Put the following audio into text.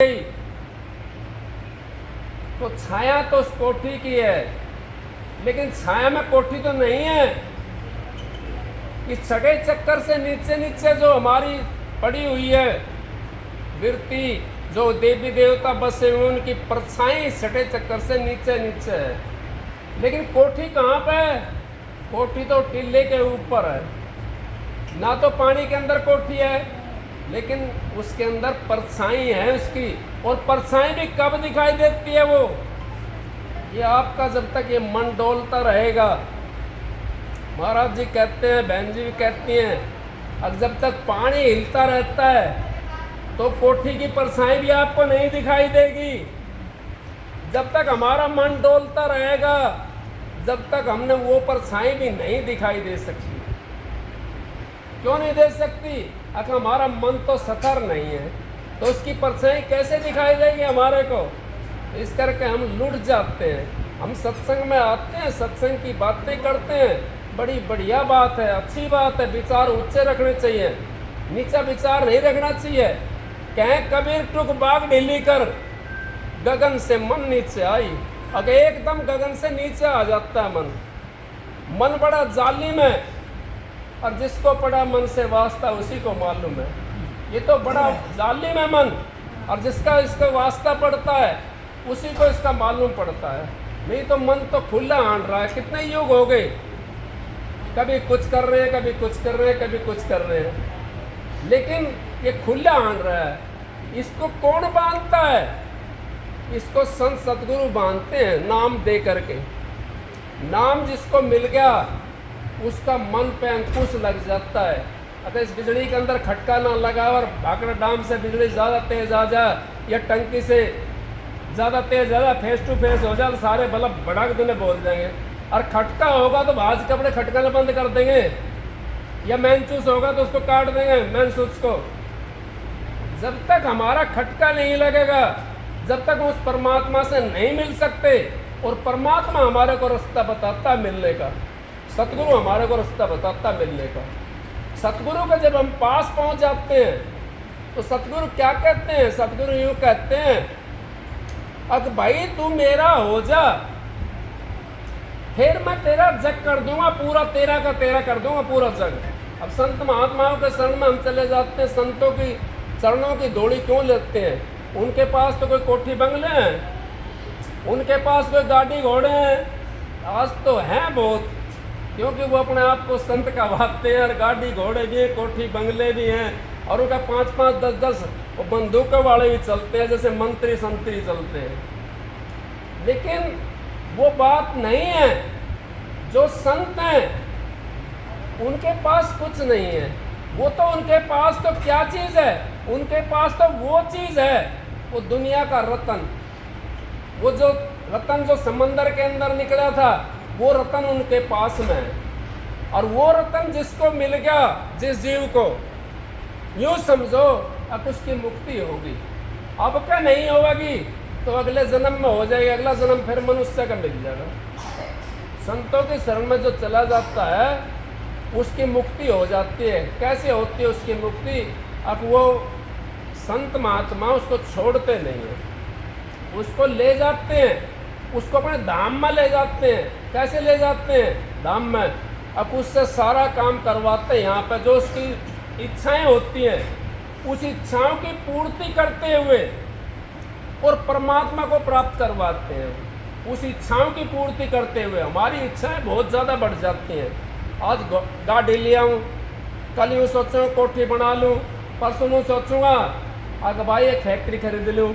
गई तो छाया तो उस कोठी की है, लेकिन छाया में कोठी तो नहीं है। इस छठे चक्कर से नीचे नीचे जो हमारी पड़ी हुई है वृत्ति, जो देवी देवता बसे हुए उनकी परछाई छठे चक्कर से नीचे नीचे है। लेकिन कोठी कहाँ पे है? कोठी तो टिल्ले के ऊपर है। ना तो पानी के अंदर कोठी है, लेकिन उसके अंदर परछाई है उसकी। और परछाई भी कब दिखाई देती है? वो ये आपका जब तक ये मन डोलता रहेगा, महाराज जी कहते हैं, बहन जी भी कहती हैं, अब जब तक पानी हिलता रहता है तो कोठी की परछाई भी आपको नहीं दिखाई देगी। जब तक हमारा मन डोलता रहेगा, जब तक हमने वो परछाई भी नहीं दिखाई दे सकती। क्यों नहीं दे सकती? अगर हमारा मन तो सतर नहीं है तो उसकी परछाई कैसे दिखाई देगी हमारे को? इस करके हम लुट जाते हैं। हम सत्संग में आते हैं, सत्संग की बातें करते हैं, बड़ी बढ़िया बात है, अच्छी बात है, विचार ऊंचे रखने चाहिए, नीचा विचार नहीं रखना चाहिए। कहें कबीर टुक बाग ढीली कर, गगन से मन नीचे आई। अगर एकदम गगन से नीचे आ जाता है मन बड़ा जालिम है, और जिसको पड़ा मन से वास्ता उसी को मालूम है। ये तो बड़ा जालिम है मन, और जिसका इसको वास्ता पड़ता है उसी को इसका मालूम पड़ता है। नहीं तो मन तो खुला आंट रहा है। कितने युग हो गए, कभी कुछ कर रहे हैं, कभी कुछ कर रहे हैं, कभी कुछ कर रहे हैं, लेकिन ये खुला आंट रहा है। इसको कौन बांधता है? इसको संत सतगुरु बांधते हैं, नाम दे करके। नाम जिसको मिल गया उसका मन पे अंकुश लग जाता है। अगर इस बिजली के अंदर खटका ना लगा और भागड़ डाम से बिजली ज़्यादा तेज आ जाए या टंकी से ज़्यादा तेज आ जाए, फेस टू फेस हो जाए, तो सारे बल्ब भड़क देने बोल जाएंगे। और खटका होगा तो भाज के अपने खटकाना बंद कर देंगे, या मैन चूस होगा तो उसको काट देंगे, मैन चूस को। जब तक हमारा खटका नहीं लगेगा, जब तक उस परमात्मा से नहीं मिल सकते। और परमात्मा हमारे को रास्ता बताता मिलने का, सतगुरु हमारे को रास्ता बताता मिलने का। सतगुरु के जब हम पास पहुंच जाते हैं तो सतगुरु क्या कहते हैं? सतगुरु यूँ कहते हैं, अब भाई तू मेरा हो जा, फिर मैं तेरा जग कर दूंगा, पूरा तेरा का तेरा कर दूंगा पूरा जग। अब संत महात्माओं के शरण में हम चले जाते हैं, संतों की चरणों की धूली क्यों लेते हैं? उनके पास तो कोई कोठी बंगले हैं, उनके पास कोई गाड़ी घोड़े हैं, आज तो हैं बहुत, क्योंकि वो अपने आप को संत का भागते हैं। और गाड़ी घोड़े भी हैं, कोठी बंगले भी हैं, और उनका 5-5, 10-10 वो बंदूकों वाले भी चलते हैं, जैसे मंत्री संतरी चलते हैं। लेकिन वो बात नहीं है। जो संत हैं उनके पास कुछ नहीं है। वो तो उनके पास तो क्या चीज़ है? उनके पास तो वो चीज़ है, वो दुनिया का रतन। वो जो रतन जो समंदर के अंदर निकला था, वो रतन उनके पास में है। और वो रतन जिसको मिल गया, जिस जीव को, यूँ समझो अब उसकी मुक्ति होगी। अब क्या नहीं होगी तो अगले जन्म में हो जाएगी, अगला जन्म फिर मनुष्य का मिल जाएगा। संतों की शरण में जो चला जाता है उसकी मुक्ति हो जाती है। कैसे होती है उसकी मुक्ति? अब वो संत महात्मा उसको छोड़ते नहीं हैं, उसको ले जाते हैं, उसको अपने धाम में ले जाते हैं। कैसे ले जाते हैं? धाम में। अब उससे सारा काम करवाते हैं। यहाँ पर जो उसकी इच्छाएं होती हैं, उस इच्छाओं की पूर्ति करते हुए और परमात्मा को प्राप्त करवाते हैं। उस इच्छाओं की पूर्ति करते हुए हमारी इच्छाएं बहुत ज़्यादा बढ़ जाती हैं। आज गाड़ी ले आऊँ, कल यूँ सोचूँ कोठी बना लूँ, परसों यूँ सोचूँगा अगर भाई एक फैक्ट्री खरीद लूँ,